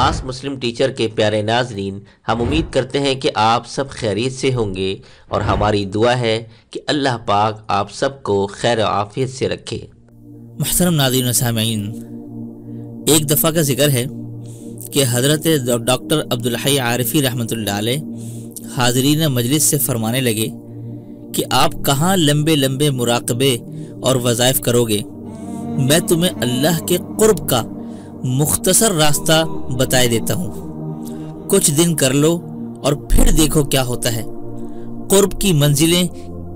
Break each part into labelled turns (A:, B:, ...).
A: آس مسلم teacher کے پیارے ناظرین، ہم امید کرتے ہیں کہ آپ سب خیریت سے ہوں گے اور ہماری دعا ہے کہ اللہ پاک آپ سب کو خیر و عافیت سے رکھے۔
B: محترم ناظرین و سامعین، ایک دفعہ کا ذکر ہے کہ حضرت ڈاکٹر عبدالحی عارفی رحمۃ اللہ علیہ حاضرین مجلس سے فرمانے لگے کہ آپ کہاں لمبے لمبے مراقبے اور وظائف کرو گے، میں تمہیں اللہ کے قرب کا مختصر راستہ بتائے دیتا ہوں، کچھ دن کر لو اور پھر دیکھو کیا ہوتا ہے، قرب کی منزلیں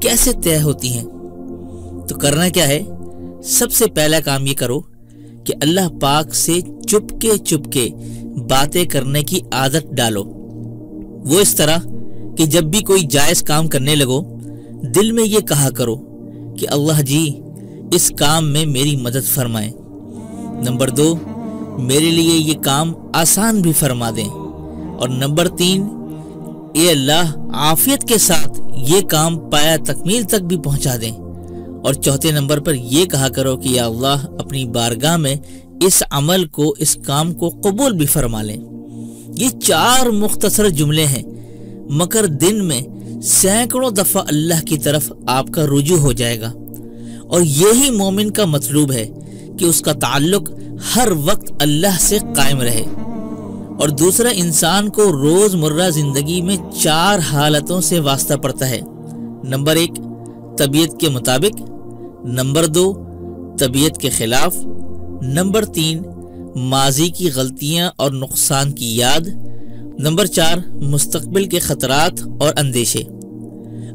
B: کیسے طے ہوتی ہیں۔ تو کرنا کیا ہے؟ سب سے پہلا کام یہ کرو کہ اللہ پاک سے چپ کے باتیں کرنے کی عادت ڈالو۔ وہ اس طرح کہ جب بھی کوئی جائز کام کرنے لگو، دل میں یہ کہا کرو کہ اللہ جی اس کام میں میری مدد فرمائیں۔ نمبر 2، میرے لیے یہ کام آسان بھی فرما دیں۔ اور نمبر 3، اے اللہ عافیت کے ساتھ یہ کام پایا تکمیل تک بھی پہنچا دیں۔ اور چوتھے نمبر پر یہ کہا کرو کہ یا اللہ اپنی بارگاہ میں اس عمل کو، اس کام کو قبول بھی فرما لیں۔ یہ 4 مختصر جملے ہیں، مگر دن میں سینکڑوں دفعہ اللہ کی طرف آپ کا رجوع ہو جائے گا۔ اور یہی مومن کا مطلوب ہے کہ اس کا تعلق ہر وقت اللہ سے قائم رہے۔ اور دوسرا، انسان کو روز مرہ زندگی میں 4 حالتوں سے واسطہ پڑتا ہے۔ نمبر 1، طبیعت کے مطابق۔ نمبر 2، طبیعت کے خلاف۔ نمبر 3، ماضی کی غلطیاں اور نقصان کی یاد۔ نمبر 4، مستقبل کے خطرات اور اندیشے۔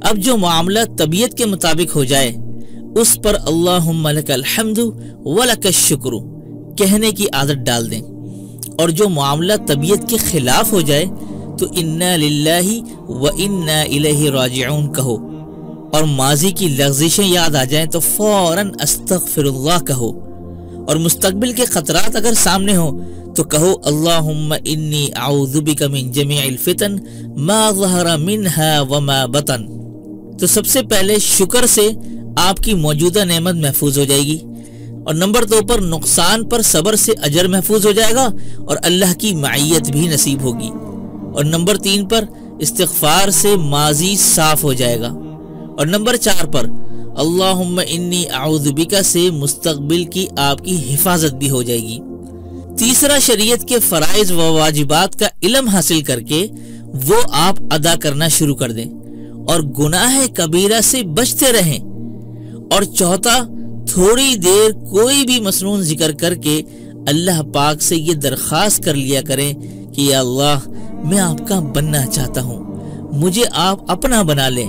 B: اب جو معاملہ طبیعت کے مطابق ہو جائے اس پر اللہم لک الحمد ولک الشکر کہنے کی عادت ڈال دیں، اور جو معاملہ طبیعت کے خلاف ہو جائے تو انا للہ و انا الیہ راجعون کہو، اور ماضی کی لغزشیں یاد آ جائیں تو فوراً استغفر اللہ کہو، اور مستقبل کے خطرات اگر سامنے ہو تو کہو اللہم انی اعوذ بک من جمیع الفتن ما ظہر منہا وما بطن۔ تو سب سے پہلے شکر سے آپ کی موجودہ نعمت محفوظ ہو جائے گی، اور نمبر 2 پر نقصان پر صبر سے اجر محفوظ ہو جائے گا اور اللہ کی معیت بھی نصیب ہوگی، اور نمبر 3 پر استغفار سے ماضی صاف ہو جائے گا، اور نمبر 4 پر اللہم انی اعوذ بک سے مستقبل کی آپ کی حفاظت بھی ہو جائے گی۔ تیسرا، شریعت کے فرائض و واجبات کا علم حاصل کر کے وہ آپ ادا کرنا شروع کر دیں، اور گناہ کبیرہ سے بچتے رہیں۔ اور چوتھا، تھوڑی دیر کوئی بھی مسنون ذکر کر کے اللہ پاک سے یہ درخواست کر لیا کریں کہ یا اللہ میں آپ کا بننا چاہتا ہوں، مجھے آپ اپنا بنا لیں،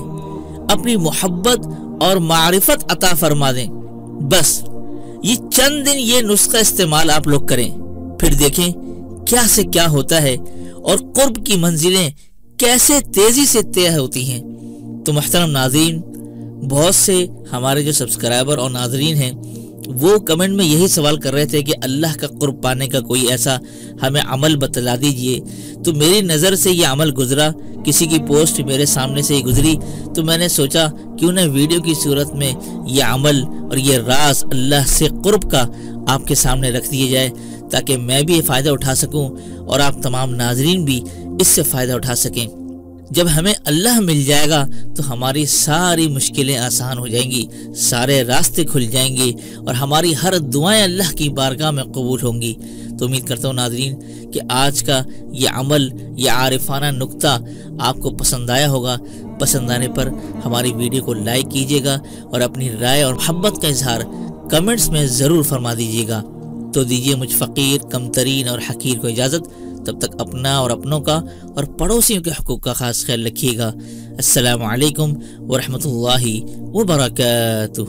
B: اپنی محبت اور معرفت عطا فرما دیں۔ بس یہ چند دن یہ نسخہ استعمال آپ لوگ کریں، پھر دیکھیں کیا سے کیا ہوتا ہے اور قرب کی منزلیں کیسے تیزی سے طے ہوتی ہیں۔ تو محترم ناظرین، بہت سے ہمارے جو سبسکرائبر اور ناظرین ہیں وہ کمنٹ میں یہی سوال کر رہے تھے کہ اللہ کا قرب پانے کا کوئی ایسا ہمیں عمل بتلا دیجئے۔ تو میری نظر سے یہ عمل گزرا، کسی کی پوسٹ میرے سامنے سے ہی گزری، تو میں نے سوچا کیوں نہ ویڈیو کی صورت میں یہ عمل اور یہ راز اللہ سے قرب کا آپ کے سامنے رکھ دیے جائے، تاکہ میں بھی فائدہ اٹھا سکوں اور آپ تمام ناظرین بھی اس سے فائدہ اٹھا سکیں۔ جب ہمیں اللہ مل جائے گا تو ہماری ساری مشکلیں آسان ہو جائیں گی، سارے راستے کھل جائیں گے، اور ہماری ہر دعائیں اللہ کی بارگاہ میں قبول ہوں گی۔ تو امید کرتا ہوں ناظرین کہ آج کا یہ عمل، یہ عارفانہ نکتہ آپ کو پسند آیا ہوگا۔ پسند آنے پر ہماری ویڈیو کو لائک کیجیے گا اور اپنی رائے اور محبت کا اظہار کمنٹس میں ضرور فرما دیجیے گا۔ تو دیجیے مجھ فقیر، کم ترین اور حقیر کو اجازت، تب تک اپنا اور اپنوں کا اور پڑوسیوں کے حقوق کا خاص خیال رکھیے گا۔ السلام علیکم ورحمۃ اللہ وبرکاتہ۔